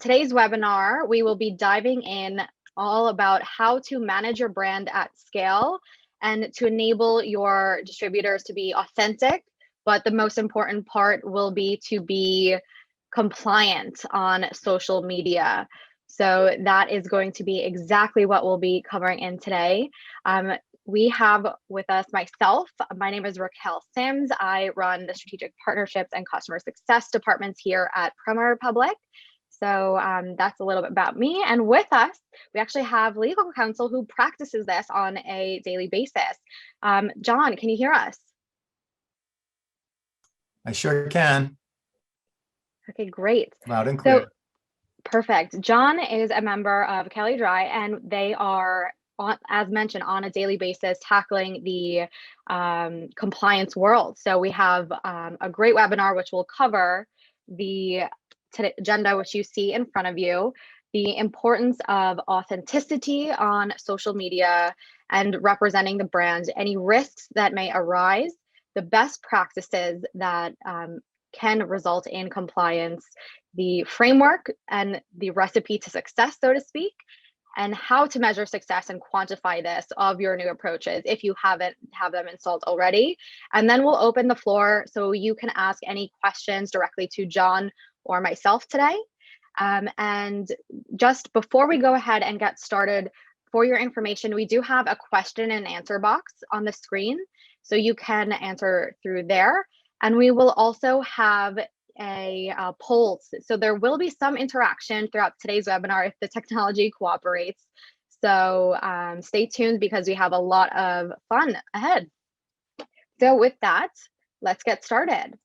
Today's webinar, we will be diving in all about how to manage your brand at scale and to enable your distributors to be authentic. But the most important part will be to be compliant on social media. So that is going to be exactly what we'll be covering in today. We have with us myself. My name is Raquel Sims. I run the strategic partnerships and customer success departments here at Premier Republic. So that's a little bit about me. And with us, we actually have legal counsel who practices this on a daily basis. John, can you hear us? I sure can. Okay, great. Loud and clear. So perfect. John is a member of Kelly Dry, and they are, as mentioned, on a daily basis tackling the compliance world. So we have a great webinar which will cover the agenda which you see in front of you, the importance of authenticity on social media and representing the brand, any risks that may arise, the best practices that can result in compliance, the framework and the recipe to success, so to speak, and how to measure success and quantify this of your new approaches if you haven't have them installed already. And then we'll open the floor so you can ask any questions directly to John or myself today. And just before we go ahead and get started, for your information, we do have a question and answer box on the screen, so you can answer through there. And we will also have a poll. So there will be some interaction throughout today's webinar if the technology cooperates. So stay tuned because we have a lot of fun ahead. So with that, let's get started.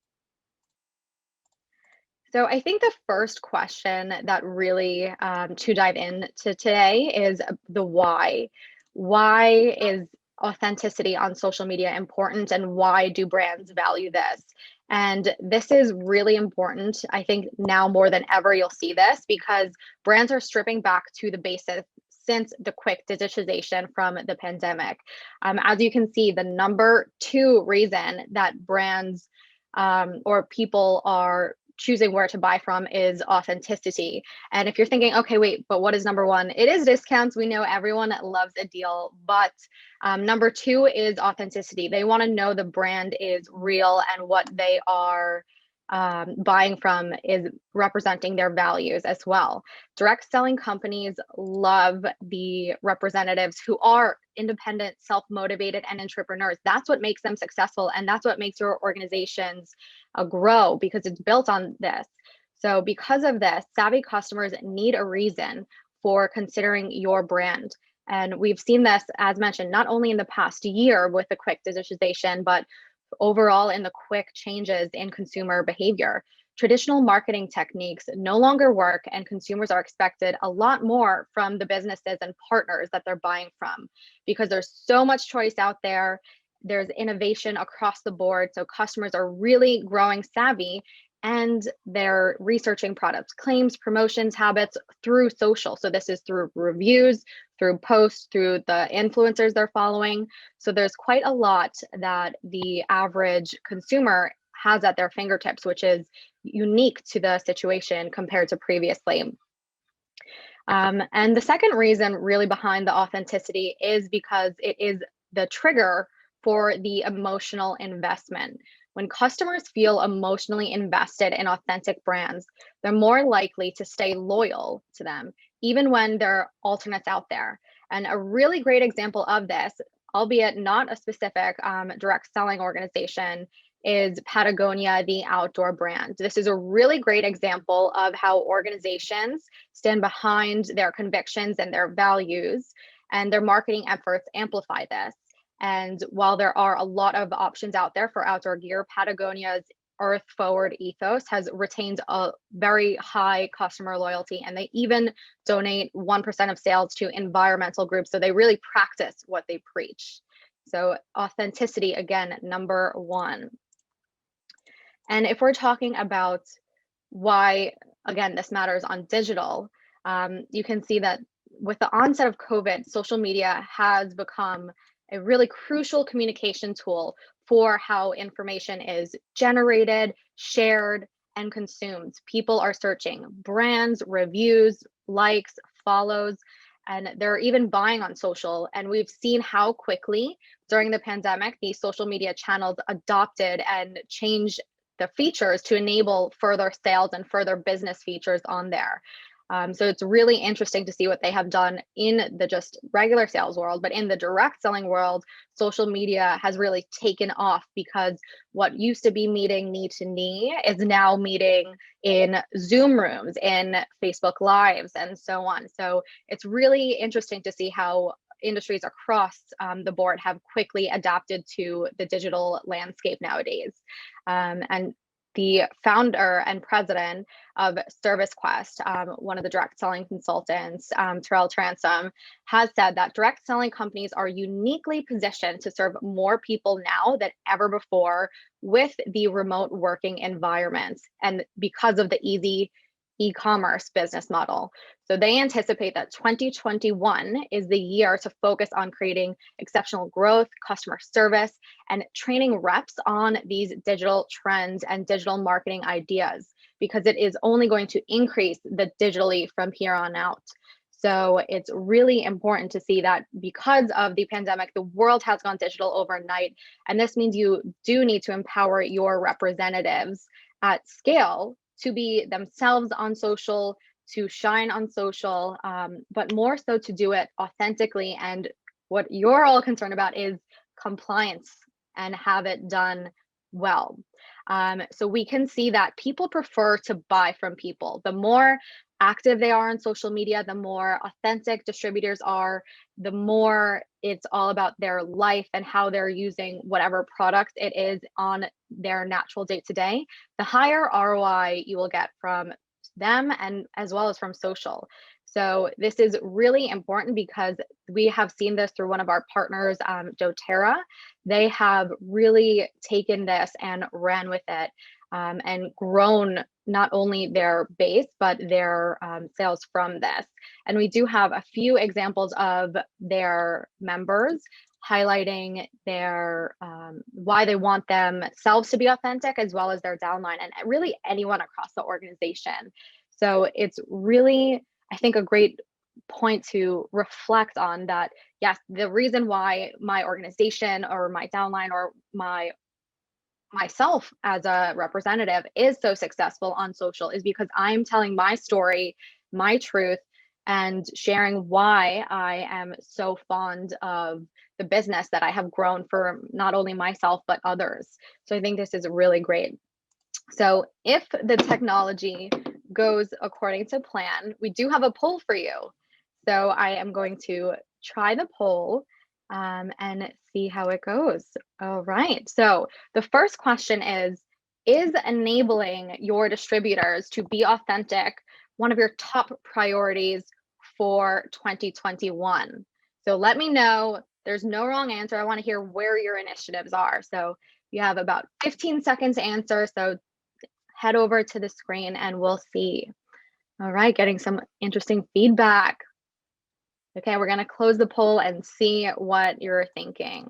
So I think the first question that really to dive into today is the why. Why is authenticity on social media important, and why do brands value this? And this is really important. I think now more than ever, you'll see this because brands are stripping back to the basics since the quick digitization from the pandemic. As you can see, the number 2 reason that brands or people are choosing where to buy from is authenticity. And if you're thinking, okay, wait, but what is number 1? It is discounts. We know everyone loves a deal, but number 2 is authenticity. They want to know the brand is real and what they are buying from is representing their values as well. Direct selling companies love the representatives who are independent, self-motivated, and entrepreneurs. That's what makes them successful, and that's what makes your organizations grow because it's built on this. So because of this, savvy customers need a reason for considering your brand. And we've seen this, as mentioned, not only in the past year with the quick digitization, but overall in the quick changes in consumer behavior. Traditional marketing techniques no longer work, and consumers are expected a lot more from the businesses and partners that they're buying from because there's so much choice out there. There's innovation across the board. So customers are really growing savvy and they're researching products, claims, promotions, habits through social. So this is through reviews, through posts, through the influencers they're following. So there's quite a lot that the average consumer has at their fingertips, which is unique to the situation compared to previously. And the second reason really behind the authenticity is because it is the trigger for the emotional investment. When customers feel emotionally invested in authentic brands, they're more likely to stay loyal to them, even when there are alternates out there. And a really great example of this, albeit not a specific direct selling organization, is Patagonia, the outdoor brand. This is a really great example of how organizations stand behind their convictions and their values, and their marketing efforts amplify this. And while there are a lot of options out there for outdoor gear, Patagonia's earth forward ethos has retained a very high customer loyalty, and they even donate 1% of sales to environmental groups. So they really practice what they preach. So authenticity, again, number 1. And if we're talking about why, again, this matters on digital, you can see that with the onset of COVID, social media has become a really crucial communication tool for how information is generated, shared, and consumed. People are searching brands, reviews, likes, follows, and they're even buying on social. And we've seen how quickly during the pandemic, these social media channels adopted and changed the features to enable further sales and further business features on there. So it's really interesting to see what they have done in the just regular sales world, but in the direct selling world, social media has really taken off because what used to be meeting knee to knee is now meeting in Zoom rooms, in Facebook Lives, and so on. So it's really interesting to see how industries across the board have quickly adapted to the digital landscape nowadays. And the founder and president of Service Quest, one of the direct selling consultants, Terrell Transom, has said that direct selling companies are uniquely positioned to serve more people now than ever before with the remote working environments and because of the easy e-commerce business model. So they anticipate that 2021 is the year to focus on creating exceptional growth, customer service, and training reps on these digital trends and digital marketing ideas, because it is only going to increase the digitally from here on out. So it's really important to see that because of the pandemic, the world has gone digital overnight. And this means you do need to empower your representatives at scale to be themselves on social, to shine on social, but more so to do it authentically. And what you're all concerned about is compliance and have it done well. So we can see that people prefer to buy from people. The more active they are on social media, the more authentic distributors are, the more it's all about their life and how they're using whatever product it is on their natural day to day, the higher ROI you will get from them and as well as from social. So this is really important because we have seen this through one of our partners, doTERRA. They have really taken this and ran with it and grown not only their base, but their sales from this. And we do have a few examples of their members highlighting their why they want themselves to be authentic, as well as their downline and really anyone across the organization. So it's really, I think, a great point to reflect on that. Yes, the reason why my organization or my downline or myself as a representative is so successful on social is because I'm telling my story, my truth, and sharing why I am so fond of the business that I have grown for not only myself, but others. So I think this is really great. So if the technology goes according to plan, we do have a poll for you. So I am going to try the poll and see how it goes. All right. So the first question is enabling your distributors to be authentic one of your top priorities for 2021? So let me know. There's no wrong answer. I want to hear where your initiatives are. So you have about 15 seconds to answer. So head over to the screen and we'll see. All right, getting some interesting feedback. Okay, we're going to close the poll and see what you're thinking.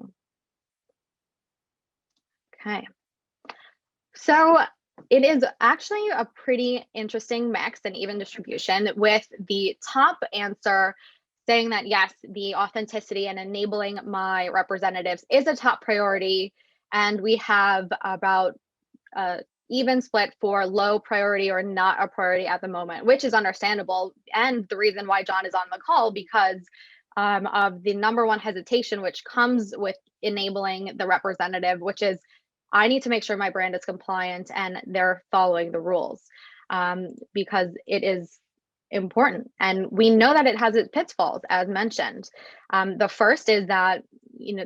Okay. So it is actually a pretty interesting mix and even distribution, with the top answer saying that yes, the authenticity and enabling my representatives is a top priority. And we have about even split for low priority or not a priority at the moment, which is understandable. And the reason why John is on the call, because of the number one hesitation, which comes with enabling the representative, which is I need to make sure my brand is compliant and they're following the rules, because it is important. And we know that it has its pitfalls, as mentioned. The first is that,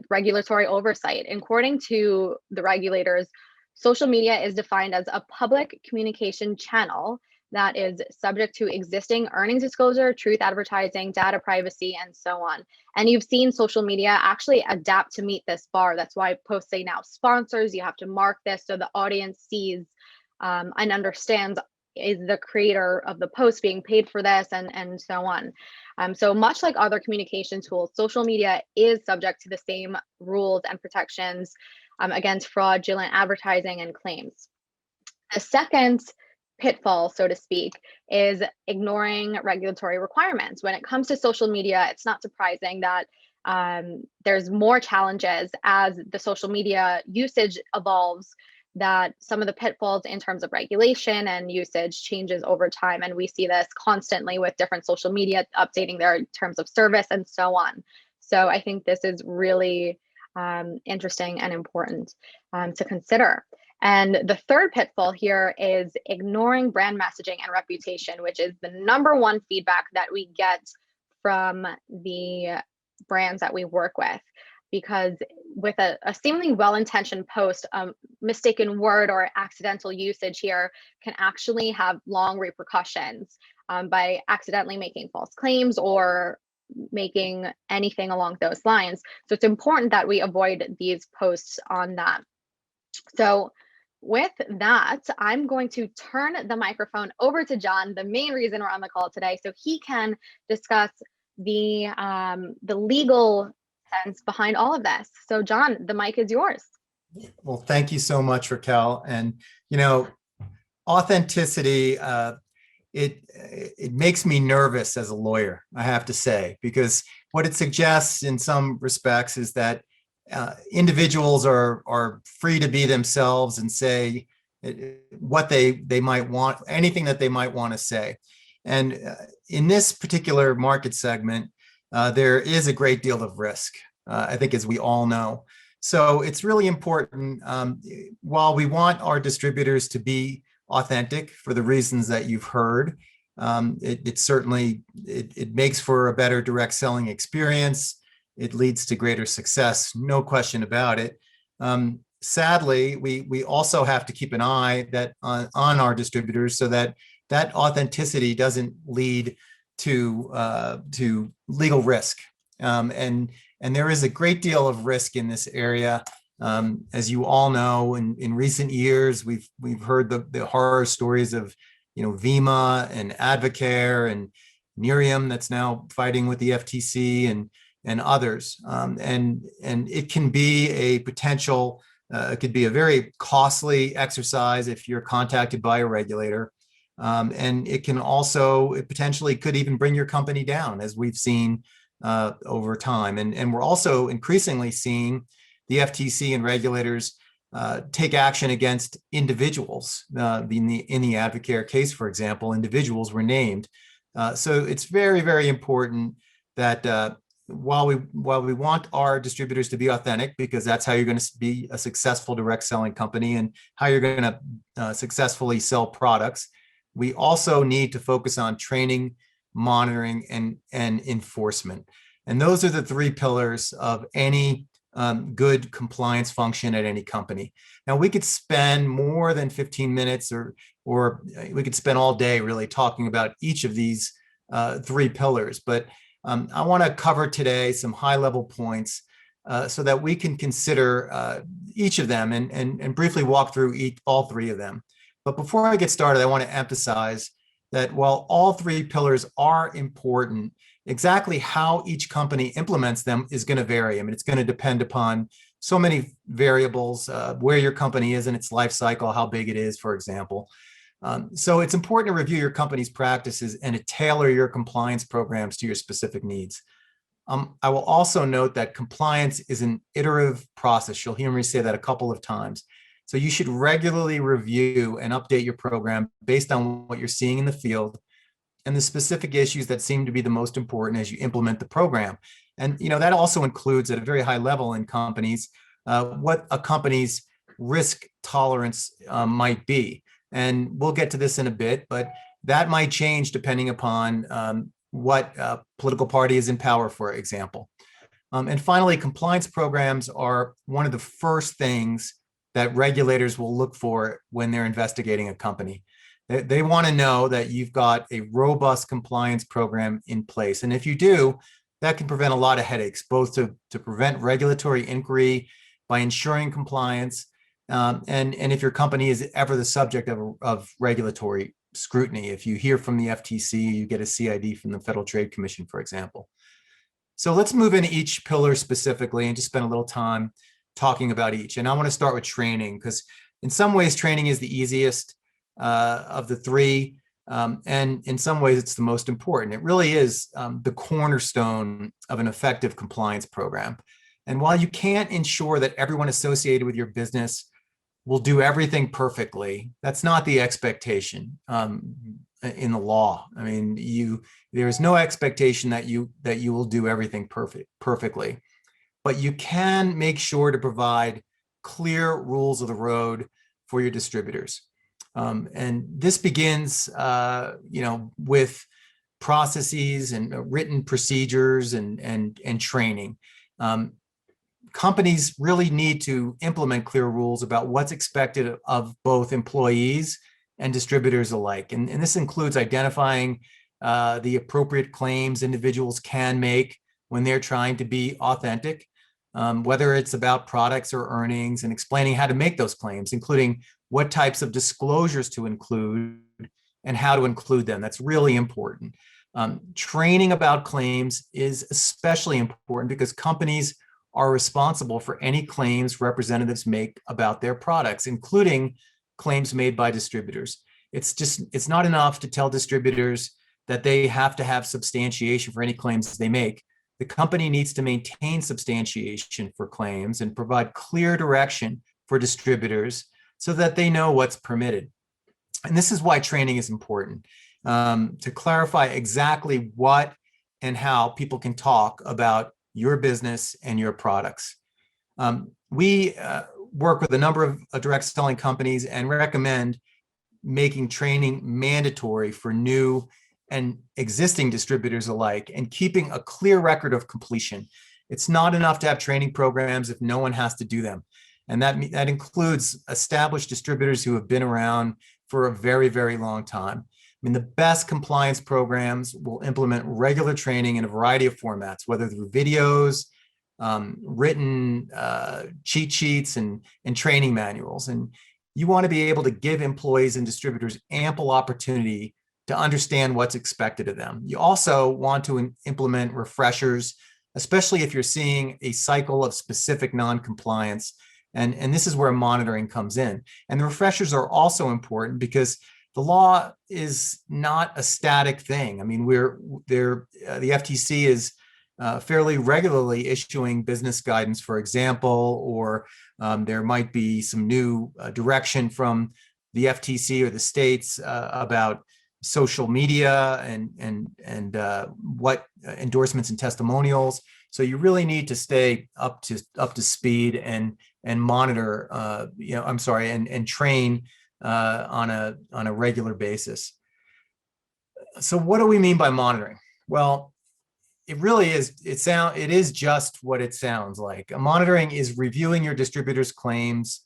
regulatory oversight. According to the regulators, social media is defined as a public communication channel that is subject to existing earnings disclosure, truth advertising, data privacy, and so on. And you've seen social media actually adapt to meet this bar. That's why posts say now sponsors, you have to mark this so the audience sees and understands, is the creator of the post being paid for this, and so on. So much like other communication tools, social media is subject to the same rules and protections against fraudulent advertising and claims. The second pitfall, so to speak, is ignoring regulatory requirements. When it comes to social media, it's not surprising that there's more challenges as the social media usage evolves, that some of the pitfalls in terms of regulation and usage changes over time. And we see this constantly with different social media updating their terms of service and so on. So I think this is really interesting and important to consider. And the third pitfall here is ignoring brand messaging and reputation, which is the number one feedback that we get from the brands that we work with. Because with a seemingly well-intentioned post, mistaken word or accidental usage here can actually have long repercussions by accidentally making false claims or making anything along those lines. So it's important that we avoid these posts on that. So with that, I'm going to turn the microphone over to John, the main reason we're on the call today, so he can discuss the legal sense behind all of this. So John, the mic is yours. Well, thank you so much, Raquel. And, you know, authenticity, it makes me nervous as a lawyer, I have to say, because what it suggests in some respects is that individuals are free to be themselves and say what they might want, anything that they might want to say. And in this particular market segment, there is a great deal of risk, I think, as we all know. So it's really important, while we want our distributors to be authentic for the reasons that you've heard, it certainly makes for a better direct selling experience. It leads to greater success, no question about it. Sadly, we also have to keep an eye on our distributors so that authenticity doesn't lead to legal risk. And there is a great deal of risk in this area. As you all know, in recent years, we've heard the horror stories of, Vima and Advocare and Nerium that's now fighting with the FTC and others. And it can be a potential, it could be a very costly exercise if you're contacted by a regulator. And it potentially could even bring your company down, as we've seen over time. And we're also increasingly seeing the FTC and regulators take action against individuals. In the Advocare case, for example, individuals were named. So it's very, very important that while we want our distributors to be authentic, because that's how you're going to be a successful direct selling company and how you're going to successfully sell products, we also need to focus on training, monitoring, and enforcement. And those are the three pillars of any good compliance function at any company. Now, we could spend more than 15 minutes or we could spend all day really talking about each of these three pillars, but I want to cover today some high-level points so that we can consider each of them and briefly walk through all three of them. But before I get started, I want to emphasize that while all three pillars are important, exactly how each company implements them is going to vary. I mean, it's going to depend upon so many variables, where your company is in its life cycle, how big it is, for example. So it's important to review your company's practices and to tailor your compliance programs to your specific needs. I will also note that compliance is an iterative process. You'll hear me say that a couple of times. So you should regularly review and update your program based on what you're seeing in the field and the specific issues that seem to be the most important as you implement the program. And that also includes, at a very high level in companies, what a company's risk tolerance might be. And we'll get to this in a bit, but that might change depending upon what political party is in power, for example. And finally, compliance programs are one of the first things that regulators will look for when they're investigating a company. They want to know that you've got a robust compliance program in place. And if you do, that can prevent a lot of headaches, both to prevent regulatory inquiry by ensuring compliance, and if your company is ever the subject of regulatory scrutiny. If you hear from the FTC, you get a CID from the Federal Trade Commission, for example. So let's move into each pillar specifically and just spend a little time talking about each. And I want to start with training, because in some ways training is the easiest. of the three. And in some ways, it's the most important. It really is the cornerstone of an effective compliance program. And while you can't ensure that everyone associated with your business will do everything perfectly, that's not the expectation in the law. I mean, there is no expectation that you will do everything perfectly, but you can make sure to provide clear rules of the road for your distributors. And this begins, with processes and written procedures and training. Companies really need to implement clear rules about what's expected of both employees and distributors alike. And this includes identifying the appropriate claims individuals can make when they're trying to be authentic, whether it's about products or earnings, and explaining how to make those claims, including what types of disclosures to include and how to include them. That's really important. Training about claims is especially important because companies are responsible for any claims representatives make about their products, including claims made by distributors. It's not enough to tell distributors that they have to have substantiation for any claims they make. The company needs to maintain substantiation for claims and provide clear direction for distributors so that they know what's permitted. And this is why training is important, to clarify exactly what and how people can talk about your business and your products. We work with a number of direct selling companies and recommend making training mandatory for new and existing distributors alike, and keeping a clear record of completion. It's not enough to have training programs if no one has to do them. And that includes established distributors who have been around for a very, very long time. I mean, the best compliance programs will implement regular training in a variety of formats, whether through videos, written cheat sheets, and training manuals. And you want to be able to give employees and distributors ample opportunity to understand what's expected of them. You also want to implement refreshers, especially if you're seeing a cycle of specific non-compliance. And this is where monitoring comes in. And the refreshers are also important because the law is not a static thing. I mean, the FTC is fairly regularly issuing business guidance, for example, or there might be some new direction from the FTC or the states about social media and what endorsements and testimonials. So you really need to stay up to speed and monitor, and train on a regular basis. So what do we mean by monitoring? Well, it really is, it is just what it sounds like. Monitoring is reviewing your distributor's claims,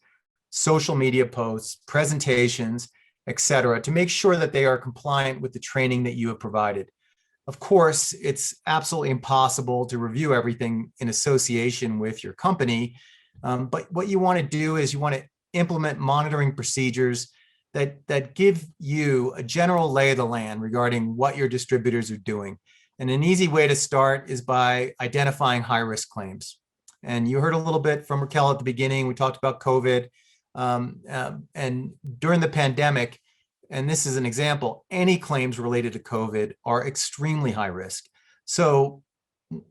social media posts, presentations, etc., to make sure that they are compliant with the training that you have provided. Of course, it's absolutely impossible to review everything in association with your company, but what you want to do is you want to implement monitoring procedures that give you a general lay of the land regarding what your distributors are doing. And an easy way to start is by identifying high-risk claims. And you heard a little bit from Raquel at the beginning. We talked about COVID. And during the pandemic, and this is an example, any claims related to COVID are extremely high risk. So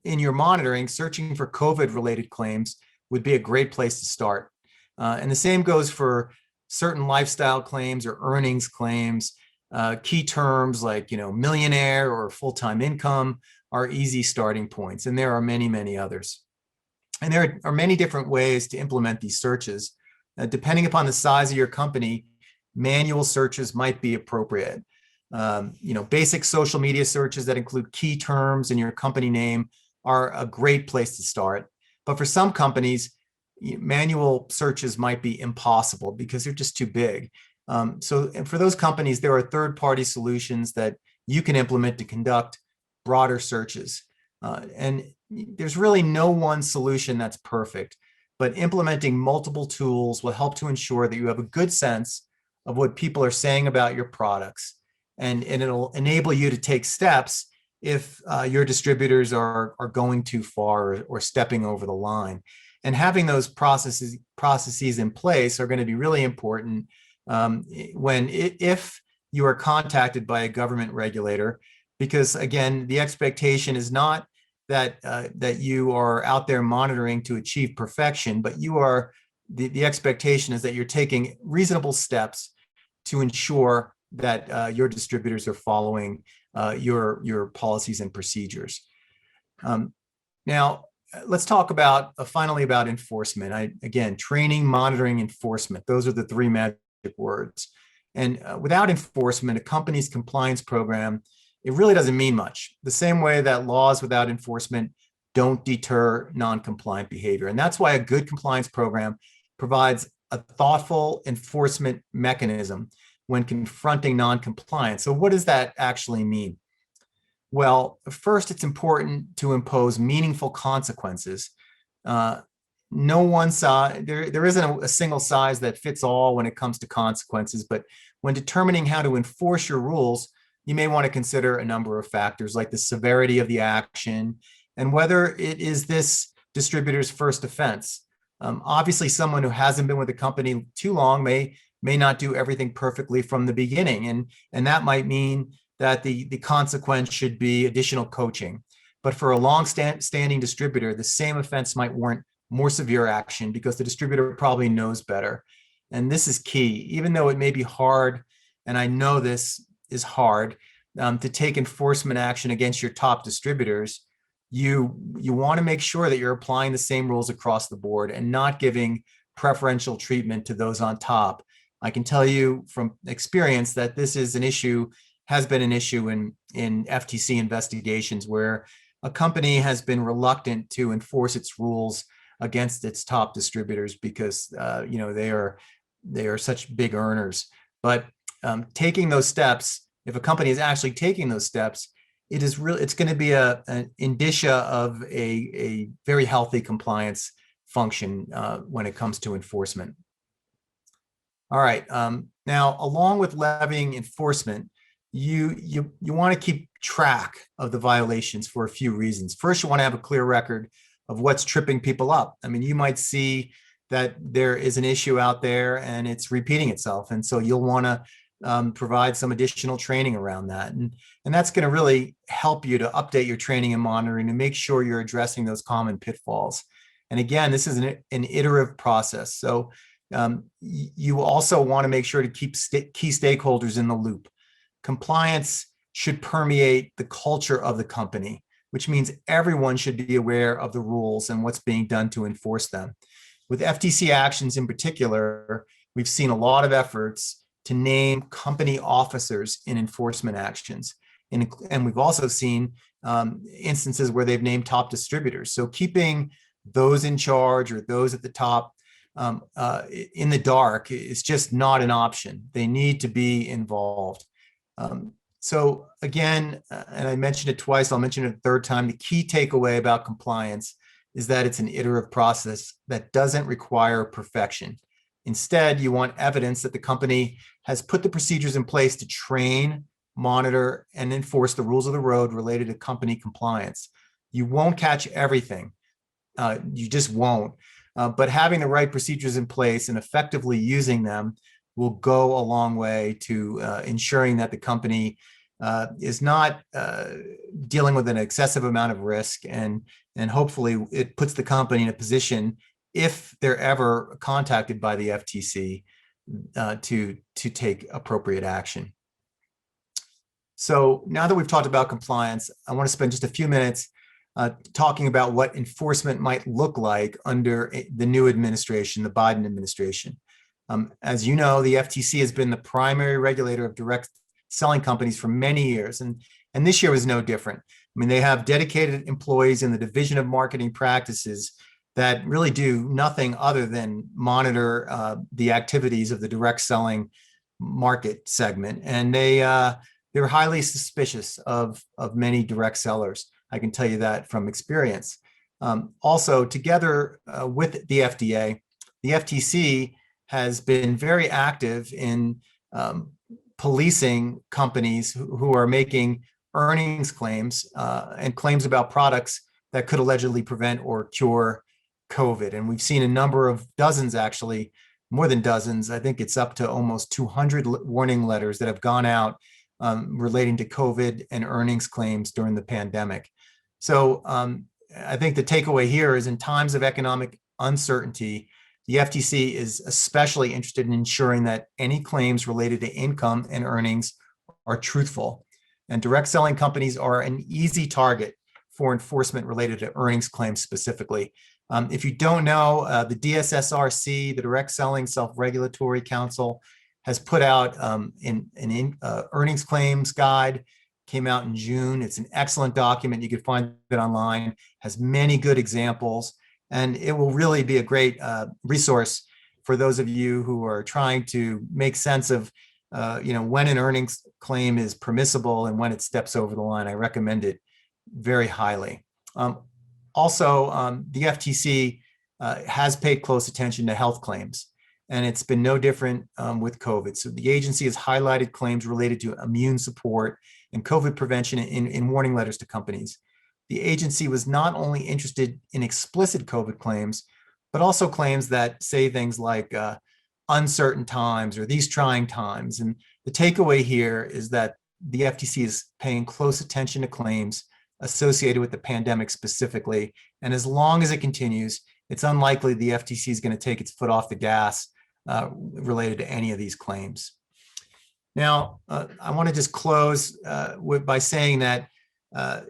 in your monitoring, searching for COVID-related claims would be a great place to start. And the same goes for certain lifestyle claims or earnings claims. Key terms like, millionaire or full-time income are easy starting points. And there are many, many others. And there are many different ways to implement these searches. Depending upon the size of your company, manual searches might be appropriate. Basic social media searches that include key terms and your company name are a great place to start. But for some companies, manual searches might be impossible because they're just too big. And for those companies, there are third-party solutions that you can implement to conduct broader searches. And there's really no one solution that's perfect, but implementing multiple tools will help to ensure that you have a good sense of what people are saying about your products. And it'll enable you to take steps if your distributors are going too far or stepping over the line. And having those processes in place are going to be really important if you are contacted by a government regulator, because again, the expectation is not that you are out there monitoring to achieve perfection, but the expectation is that you're taking reasonable steps to ensure that your distributors are following your policies and procedures. Now, let's talk about finally about enforcement. Again, training, monitoring, enforcement. Those are the three magic words. And without enforcement, a company's compliance program, it really doesn't mean much. The same way that laws without enforcement don't deter non-compliant behavior. And that's why a good compliance program provides a thoughtful enforcement mechanism when confronting non-compliance. So what does that actually mean? Well, first, it's important to impose meaningful consequences. No one size, there isn't a single size that fits all when it comes to consequences, but when determining how to enforce your rules, you may want to consider a number of factors like the severity of the action and whether it is this distributor's first offense. Obviously, someone who hasn't been with a company too long may not do everything perfectly from the beginning, and that might mean that the consequence should be additional coaching. But for a long-standing distributor, the same offense might warrant more severe action because the distributor probably knows better. And this is key, even though it may be hard, and I know this is hard, to take enforcement action against your top distributors. You want to make sure that you're applying the same rules across the board and not giving preferential treatment to those on top. I can tell you from experience that this is an issue, has been an issue in FTC investigations where a company has been reluctant to enforce its rules against its top distributors because they are such big earners. But taking those steps, if a company is actually taking those steps, it's going to be an indicia of a very healthy compliance function when it comes to enforcement. All right. Now, along with levying enforcement, you want to keep track of the violations for a few reasons. First, you want to have a clear record of what's tripping people up. I mean, you might see that there is an issue out there and it's repeating itself. And so you'll want to provide some additional training around that. And that's going to really help you to update your training and monitoring to make sure you're addressing those common pitfalls. And again, this is an iterative process. So you also want to make sure to keep key stakeholders in the loop. Compliance should permeate the culture of the company, which means everyone should be aware of the rules and what's being done to enforce them. With FTC actions in particular, we've seen a lot of efforts to name company officers in enforcement actions. And we've also seen instances where they've named top distributors. So keeping those in charge or those at the top in the dark is just not an option. They need to be involved. So again, and I mentioned it twice, I'll mention it a third time, the key takeaway about compliance is that it's an iterative process that doesn't require perfection. Instead, you want evidence that the company has put the procedures in place to train, monitor, and enforce the rules of the road related to company compliance. You won't catch everything. You just won't. But having the right procedures in place and effectively using them will go a long way to ensuring that the company is not dealing with an excessive amount of risk, and hopefully it puts the company in a position, if they're ever contacted by the FTC, to take appropriate action. So now that we've talked about compliance, I want to spend just a few minutes talking about what enforcement might look like under the new administration, the Biden administration. As you know, the FTC has been the primary regulator of direct selling companies for many years, and this year was no different. I mean, they have dedicated employees in the Division of Marketing Practices that really do nothing other than monitor the activities of the direct selling market segment, and they're highly suspicious of many direct sellers. I can tell you that from experience. Also, together with the FDA, the FTC has been very active in policing companies who are making earnings claims and claims about products that could allegedly prevent or cure COVID. And we've seen a number of dozens, actually, more than dozens. I think it's up to almost 200 warning letters that have gone out relating to COVID and earnings claims during the pandemic. So I think the takeaway here is in times of economic uncertainty, the FTC is especially interested in ensuring that any claims related to income and earnings are truthful. And direct selling companies are an easy target for enforcement related to earnings claims specifically. If you don't know, the DSSRC, the Direct Selling Self-Regulatory Council, has put out an earnings claims guide, came out in June. It's an excellent document. You can find it online, has many good examples, and it will really be a great resource for those of you who are trying to make sense of when an earnings claim is permissible and when it steps over the line. I recommend it very highly. Also, the FTC has paid close attention to health claims, and it's been no different with COVID. So the agency has highlighted claims related to immune support and COVID prevention in warning letters to companies. The agency was not only interested in explicit COVID claims, but also claims that say things like uncertain times or these trying times. And the takeaway here is that the FTC is paying close attention to claims associated with the pandemic specifically. And as long as it continues, it's unlikely the FTC is going to take its foot off the gas related to any of these claims. Now, I want to just close by saying that I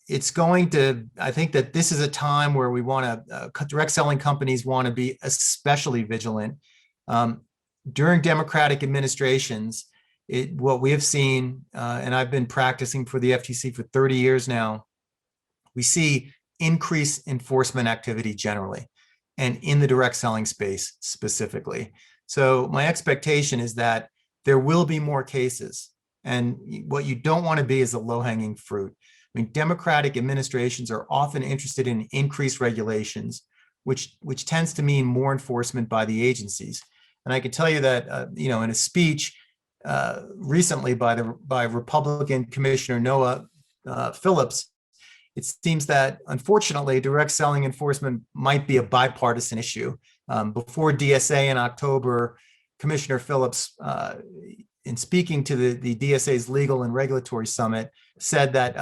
think that this is a time where we want to, direct selling companies want to be especially vigilant. During Democratic administrations, what we have seen, and I've been practicing for the FTC for 30 years now, we see increased enforcement activity generally, and in the direct selling space specifically. So my expectation is that there will be more cases, and what you don't want to be is a low-hanging fruit. I mean, Democratic administrations are often interested in increased regulations, which tends to mean more enforcement by the agencies. And I can tell you that, in a speech recently by Republican Commissioner Noah Phillips, it seems that unfortunately direct selling enforcement might be a bipartisan issue. Before DSA in October, Commissioner Phillips, in speaking to the DSA's Legal and Regulatory Summit, said that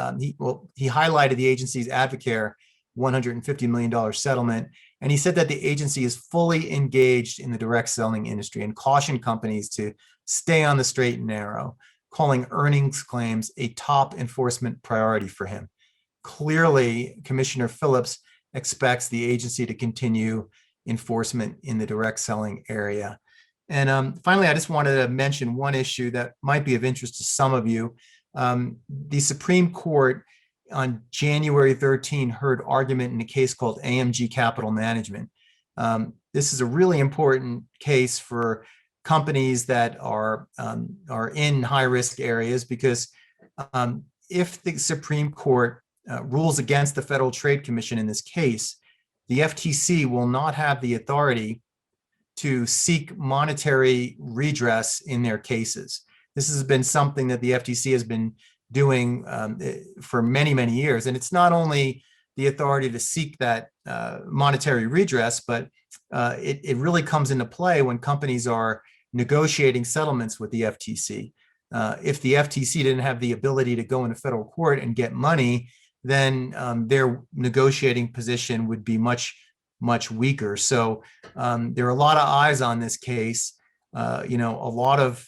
he highlighted the agency's Advocare $150 million settlement, and he said that the agency is fully engaged in the direct selling industry and cautioned companies to stay on the straight and narrow, calling earnings claims a top enforcement priority for him. Clearly, Commissioner Phillips expects the agency to continue enforcement in the direct selling area. And finally, I just wanted to mention one issue that might be of interest to some of you. The Supreme Court on January 13 heard argument in a case called AMG Capital Management. This is a really important case for companies that are in high-risk areas, because if the Supreme Court rules against the Federal Trade Commission in this case, the FTC will not have the authority to seek monetary redress in their cases. This has been something that the FTC has been doing for many, many years. And it's not only the authority to seek that monetary redress, but it really comes into play when companies are negotiating settlements with the FTC. If the FTC didn't have the ability to go into federal court and get money, then their negotiating position would be much, much weaker. So there are a lot of eyes on this case. A lot of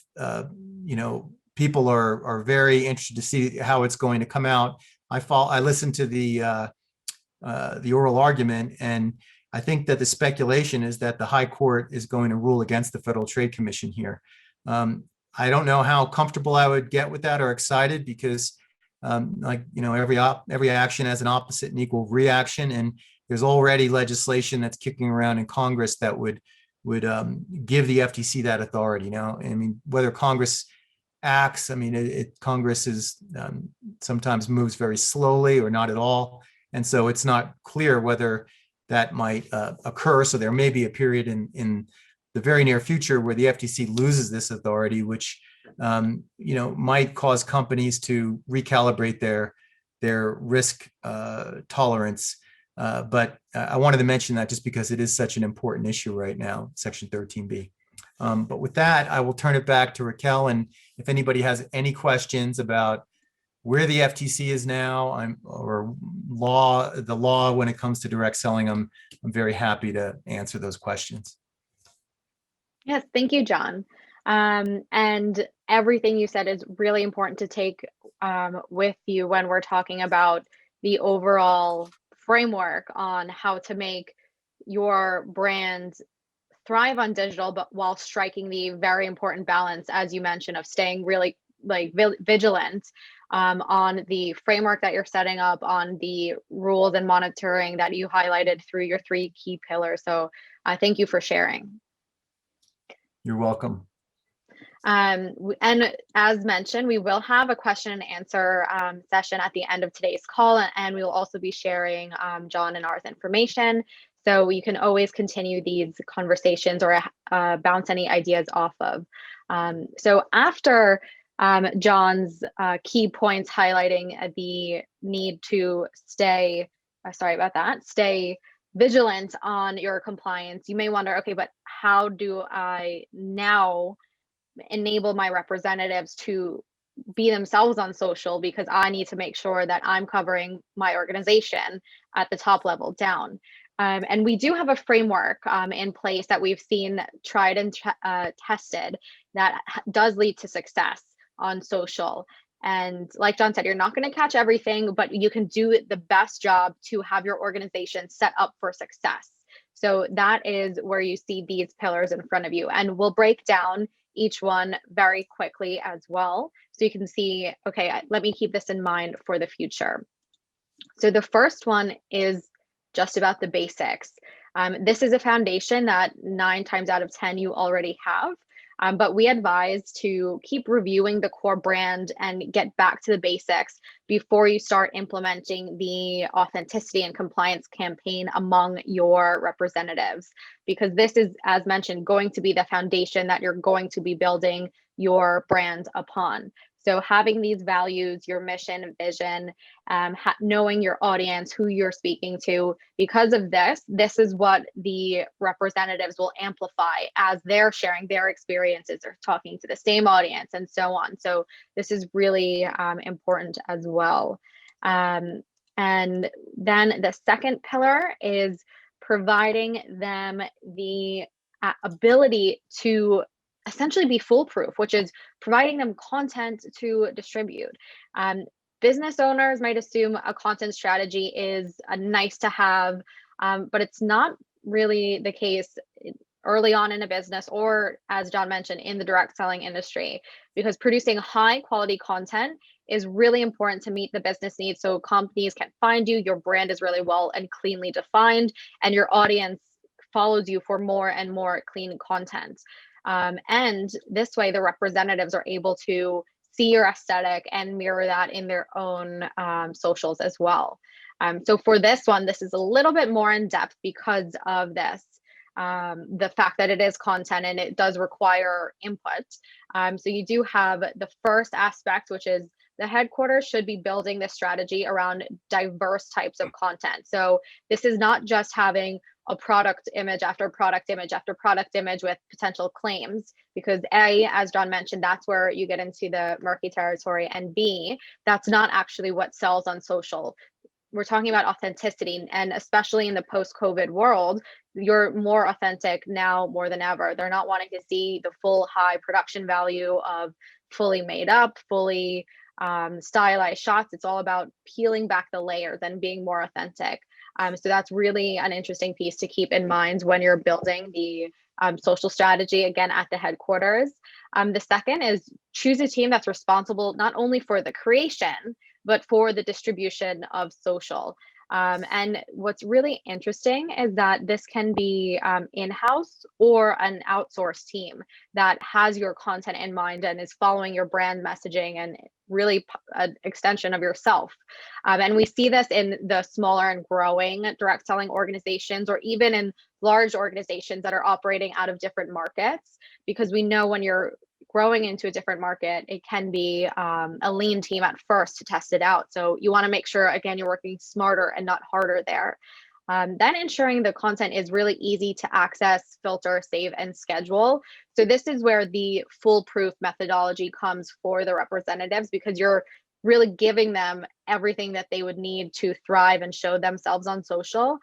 people are very interested to see how it's going to come out. I listened to the oral argument, and I think that the speculation is that the High Court is going to rule against the Federal Trade Commission here. I don't know how comfortable I would get with that or excited, because every action has an opposite and equal reaction, and there's already legislation that's kicking around in Congress that would give the FTC that authority. Now, I mean, whether Congress acts, Congress is sometimes moves very slowly or not at all, and so it's not clear whether that might occur. So there may be a period in the very near future where the FTC loses this authority, which might cause companies to recalibrate their risk tolerance. But I wanted to mention that just because it is such an important issue right now, Section 13B. But with that, I will turn it back to Raquel. And if anybody has any questions about where the FTC is now, or the law when it comes to direct selling, I'm very happy to answer those questions. Yes, thank you, John. And everything you said is really important to take with you when we're talking about the overall framework on how to make your brand thrive on digital, but while striking the very important balance, as you mentioned, of staying really like vigilant on the framework that you're setting up, on the rules and monitoring that you highlighted through your three key pillars. So thank you for sharing. You're welcome. And as mentioned, we will have a question and answer session at the end of today's call, and we will also be sharing John and ours information. So you can always continue these conversations or bounce any ideas off of. So after John's key points highlighting the need to stay, sorry about that, stay vigilant on your compliance, you may wonder, okay, but how do I now enable my representatives to be themselves on social, because I need to make sure that I'm covering my organization at the top level down. And we do have a framework in place that we've seen tried and tested that does lead to success on social. And like John said, you're not going to catch everything, but you can do the best job to have your organization set up for success. So that is where you see these pillars in front of you. And we'll break down each one very quickly as well. So you can see, okay, let me keep this in mind for the future. So the first one is just about the basics. This is a foundation that 9 times out of 10 you already have. But we advise to keep reviewing the core brand and get back to the basics before you start implementing the authenticity and compliance campaign among your representatives, because this is, as mentioned, going to be the foundation that you're going to be building your brand upon. So having these values, your mission, vision, knowing your audience, who you're speaking to, because of this is what the representatives will amplify as they're sharing their experiences or talking to the same audience and so on. So this is really important as well. And then the second pillar is providing them the ability to essentially be foolproof, which is providing them content to distribute. Business owners might assume a content strategy is a nice to have, but it's not really the case early on in a business, or as John mentioned, in the direct selling industry, because producing high quality content is really important to meet the business needs. So companies can find you, your brand is really well and cleanly defined, and your audience follows you for more and more clean content. And this way, the representatives are able to see your aesthetic and mirror that in their own socials as well. So for this one, this is a little bit more in depth because of this, the fact that it is content and it does require input. So you do have the first aspect, which is the headquarters should be building this strategy around diverse types of content. So this is not just having a product image after product image after product image with potential claims, because A, as John mentioned, that's where you get into the murky territory, and B, that's not actually what sells on social. We're talking about authenticity, and especially in the post-COVID world, you're more authentic now more than ever. They're not wanting to see the full high production value of fully made up, fully stylized shots. It's all about peeling back the layers and being more authentic. So that's really an interesting piece to keep in mind when you're building the social strategy, again, at the headquarters. The second is choose a team that's responsible not only for the creation, but for the distribution of social. And what's really interesting is that this can be in-house or an outsourced team that has your content in mind and is following your brand messaging and really an extension of yourself. And we see this in the smaller and growing direct selling organizations, or even in large organizations that are operating out of different markets, because we know when you're growing into a different market, it can be a lean team at first to test it out. So you want to make sure, again, you're working smarter and not harder there. Then ensuring the content is really easy to access, filter, save, and schedule. So this is where the foolproof methodology comes for the representatives, because you're really giving them everything that they would need to thrive and show themselves on social,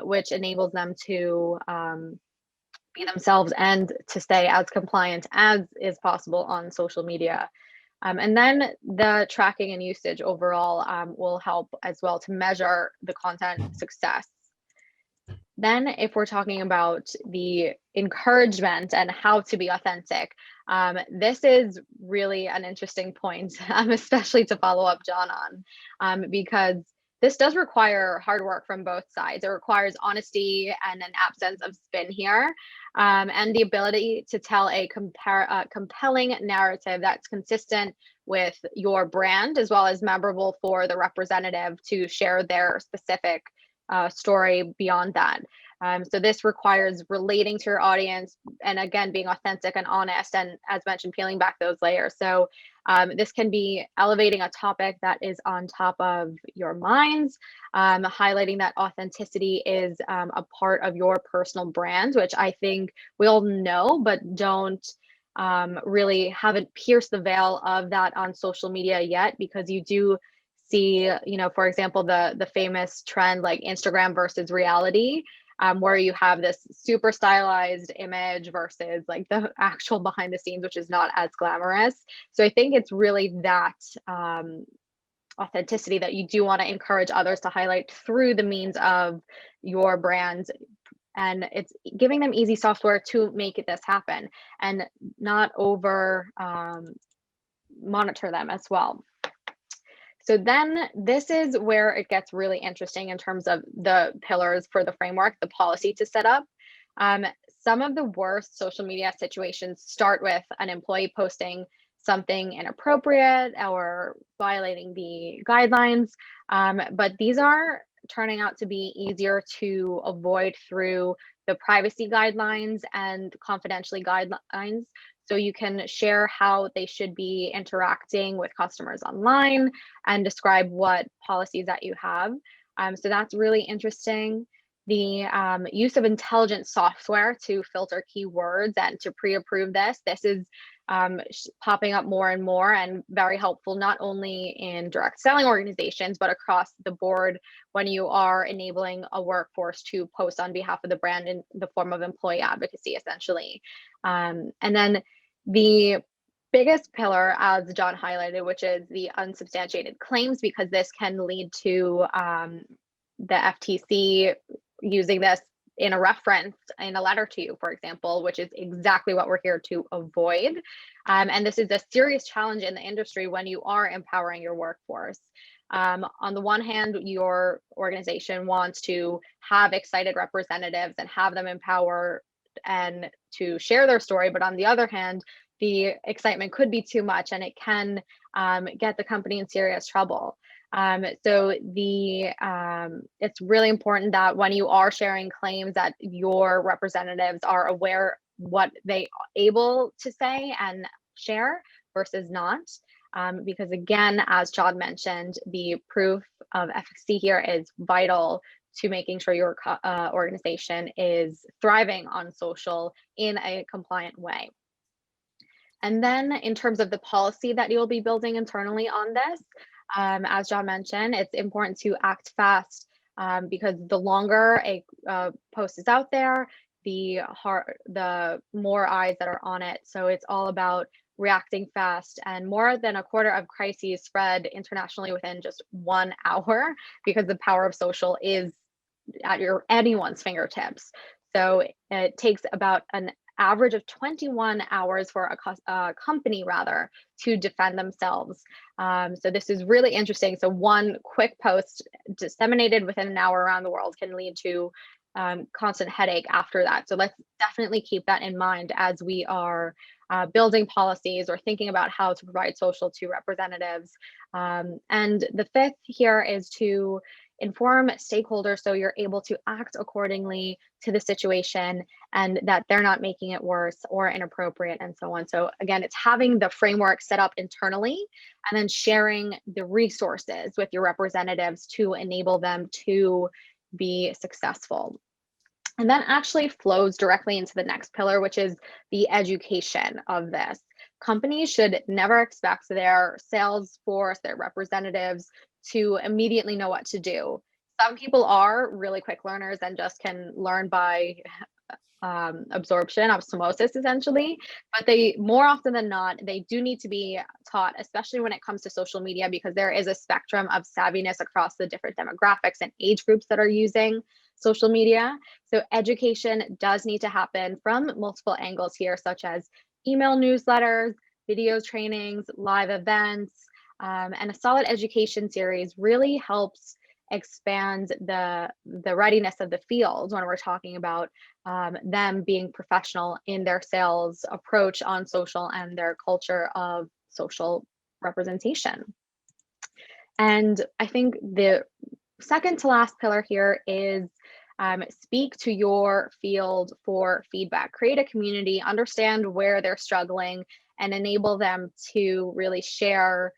which enables them to be themselves and to stay as compliant as is possible on social media. And then the tracking and usage overall will help as well to measure the content success. Then, if we're talking about the encouragement and how to be authentic, this is really an interesting point, especially to follow up John on, because this does require hard work from both sides. It requires honesty and an absence of spin here, and the ability to tell a compelling narrative that's consistent with your brand, as well as memorable for the representative to share their specific story beyond that. So this requires relating to your audience, and again, being authentic and honest, and as mentioned, peeling back those layers. So this can be elevating a topic that is on top of your minds, highlighting that authenticity is a part of your personal brand, which I think we all know, but don't really haven't pierced the veil of that on social media yet, because you do see, for example, the famous trend like Instagram versus reality, where you have this super stylized image versus like the actual behind the scenes, which is not as glamorous. So I think it's really that authenticity that you do want to encourage others to highlight through the means of your brand. And it's giving them easy software to make this happen, and not over monitor them as well. So then this is where it gets really interesting in terms of the pillars for the framework, the policy to set up. Some of the worst social media situations start with an employee posting something inappropriate or violating the guidelines, but these are turning out to be easier to avoid through the privacy guidelines and confidentiality guidelines. So you can share how they should be interacting with customers online and describe what policies that you have. So that's really interesting. The use of intelligent software to filter keywords and to pre-approve this. This is popping up more and more, and very helpful not only in direct selling organizations, but across the board when you are enabling a workforce to post on behalf of the brand in the form of employee advocacy, essentially. And then the biggest pillar, as John highlighted, which is the unsubstantiated claims, because this can lead to the FTC using this in a reference in a letter to you, for example, which is exactly what we're here to avoid. And this is a serious challenge in the industry when you are empowering your workforce. On the one hand, your organization wants to have excited representatives and have them empower and to share their story. But on the other hand, the excitement could be too much, and it can get the company in serious trouble. So it's really important that when you are sharing claims, that your representatives are aware what they are able to say and share versus not. Because again, as John mentioned, the proof of efficacy here is vital to making sure your organization is thriving on social in a compliant way. And then in terms of the policy that you'll be building internally on this, as John mentioned, it's important to act fast, because the longer a post is out there, the more eyes that are on it. So it's all about reacting fast, and more than a quarter of crises spread internationally within just 1 hour, because the power of social is at anyone's fingertips. So it takes about an average of 21 hours for a company rather to defend themselves. So this is really interesting. So one quick post disseminated within an hour around the world can lead to constant headache after that. So let's definitely keep that in mind as we are building policies or thinking about how to provide social to representatives. And the fifth here is to inform stakeholders so you're able to act accordingly to the situation, and that they're not making it worse or inappropriate and so on. So again, it's having the framework set up internally and then sharing the resources with your representatives to enable them to be successful. And that actually flows directly into the next pillar, which is the education of this. Companies should never expect their sales force, their representatives to immediately know what to do. Some people are really quick learners and just can learn by absorption, osmosis, essentially. But they, more often than not, they do need to be taught, especially when it comes to social media, because there is a spectrum of savviness across the different demographics and age groups that are using social media. So education does need to happen from multiple angles here, such as email newsletters, video trainings, live events, and a solid education series really helps expand the readiness of the field when we're talking about them being professional in their sales approach on social and their culture of social representation. And I think the second to last pillar here is speak to your field for feedback. Create a community, understand where they're struggling, and enable them to really share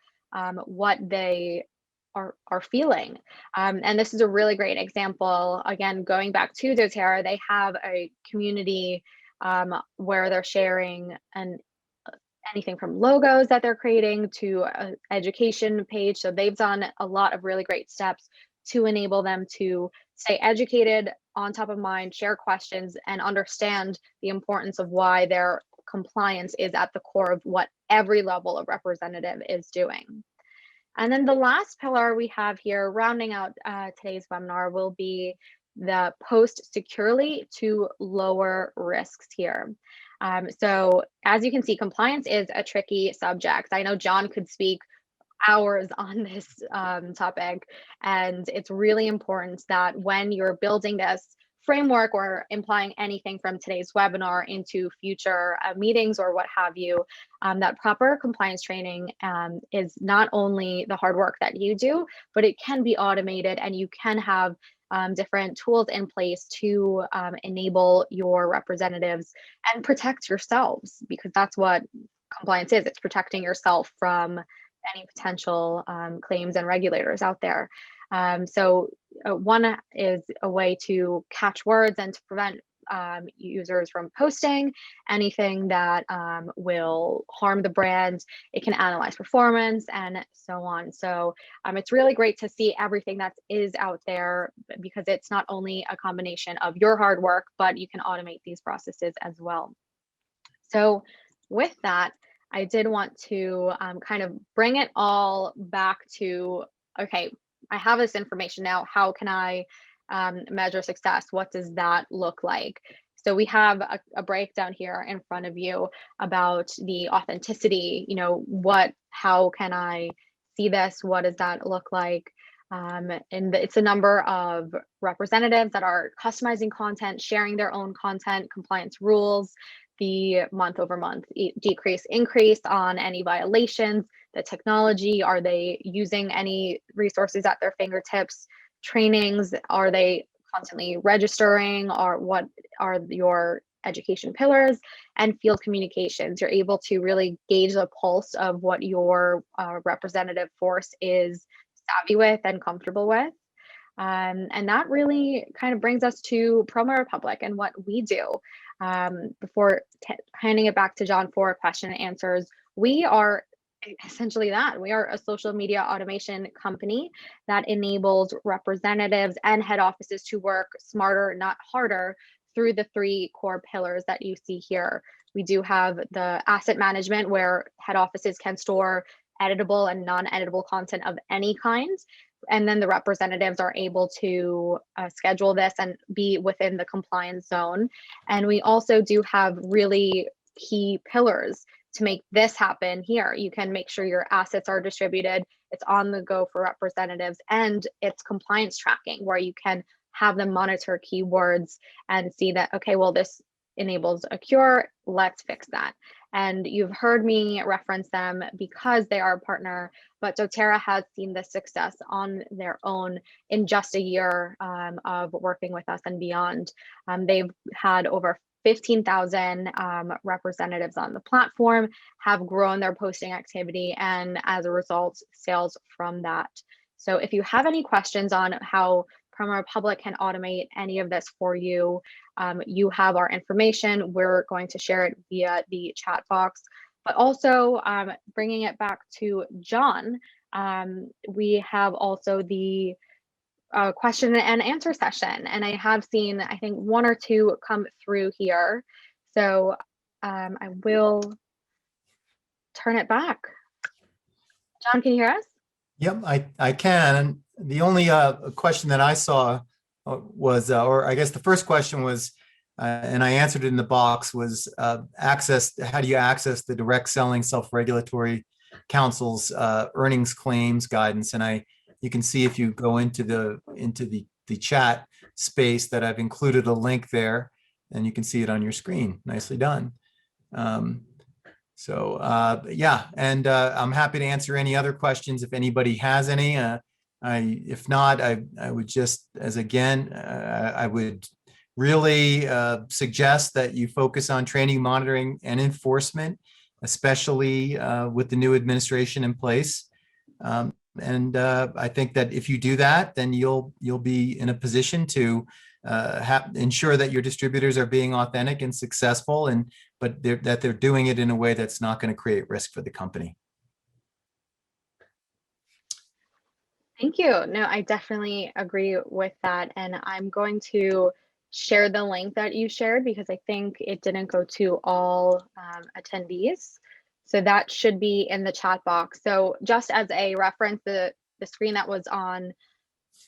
what they are feeling. And this is a really great example. Again, going back to doTERRA, they have a community where they're sharing anything from logos that they're creating to an education page. So they've done a lot of really great steps to enable them to stay educated, on top of mind, share questions, and understand the importance of why their compliance is at the core of what every level of representative is doing. And then the last pillar we have here, rounding out today's webinar, will be the post securely to lower risks here. So as you can see, compliance is a tricky subject. I know John could speak hours on this topic, and it's really important that when you're building this framework or implying anything from today's webinar into future meetings or what have you, that proper compliance training is not only the hard work that you do, but it can be automated, and you can have different tools in place to enable your representatives and protect yourselves, because that's what compliance is. It's protecting yourself from any potential claims and regulators out there. So one is a way to catch words and to prevent users from posting anything that will harm the brand. It can analyze performance and so on. So it's really great to see everything that is out there, because it's not only a combination of your hard work, but you can automate these processes as well. So with that, I did want to kind of bring it all back to, okay, I have this information now. How can I measure success? What does that look like? So we have a breakdown here in front of you about the authenticity, how can I see this? What does that look like? And it's a number of representatives that are customizing content, sharing their own content, compliance rules, the month over month decrease, increase on any violations, the technology, are they using any resources at their fingertips, trainings, are they constantly registering, or what are your education pillars, and field communications. You're able to really gauge the pulse of what your representative force is savvy with and comfortable with. And that really kind of brings us to Promo Republic and what we do. Before handing it back to John for question and answers, we are essentially that. We are a social media automation company that enables representatives and head offices to work smarter, not harder, through the three core pillars that you see here. We do have the asset management, where head offices can store editable and non-editable content of any kind. And then the representatives are able to schedule this and be within the compliance zone. And we also do have really key pillars to make this happen here. You can make sure your assets are distributed, it's on the go for representatives, and it's compliance tracking, where you can have them monitor keywords and see that, okay, well, this enables a cure, let's fix that. And you've heard me reference them because they are a partner, but doTERRA has seen this success on their own in just a year of working with us and beyond. They've had over 15,000 representatives on the platform, have grown their posting activity, and as a result, sales from that. So if you have any questions on how Chrome Republic can automate any of this for you. You have our information. We're going to share it via the chat box, but also bringing it back to John, we have also the question and answer session. And I have seen, I think, one or two come through here. So I will turn it back. John, can you hear us? Yep, I can. And the only question that I saw was, or I guess the first question was, and I answered it in the box, was access. How do you access the direct selling self-regulatory council's earnings claims guidance? And you can see if you go into the chat space that I've included a link there, and you can see it on your screen. Nicely done. Yeah, and I'm happy to answer any other questions if anybody has any. If not, I would just, I would really suggest that you focus on training, monitoring, and enforcement, especially with the new administration in place. I think that if you do that, then you'll be in a position to ensure that your distributors are being authentic and successful, but that they're doing it in a way that's not going to create risk for the company. Thank you. No, I definitely agree with that. And I'm going to share the link that you shared because I think it didn't go to all attendees. So that should be in the chat box. So just as a reference, the screen that was on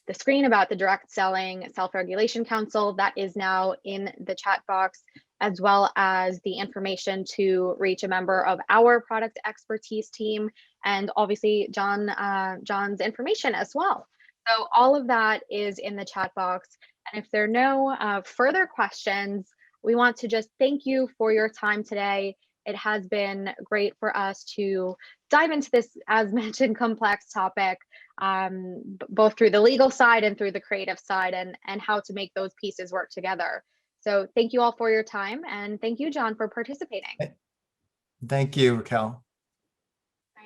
the screen about the Direct Selling Self-Regulation Council, that is now in the chat box, as well as the information to reach a member of our product expertise team, and obviously John's information as well. So all of that is in the chat box. And if there are no further questions, we want to just thank you for your time today. It has been great for us to dive into this, as mentioned, complex topic, both through the legal side and through the creative side, and how to make those pieces work together. So thank you all for your time, and thank you, John, for participating. Thank you, Raquel.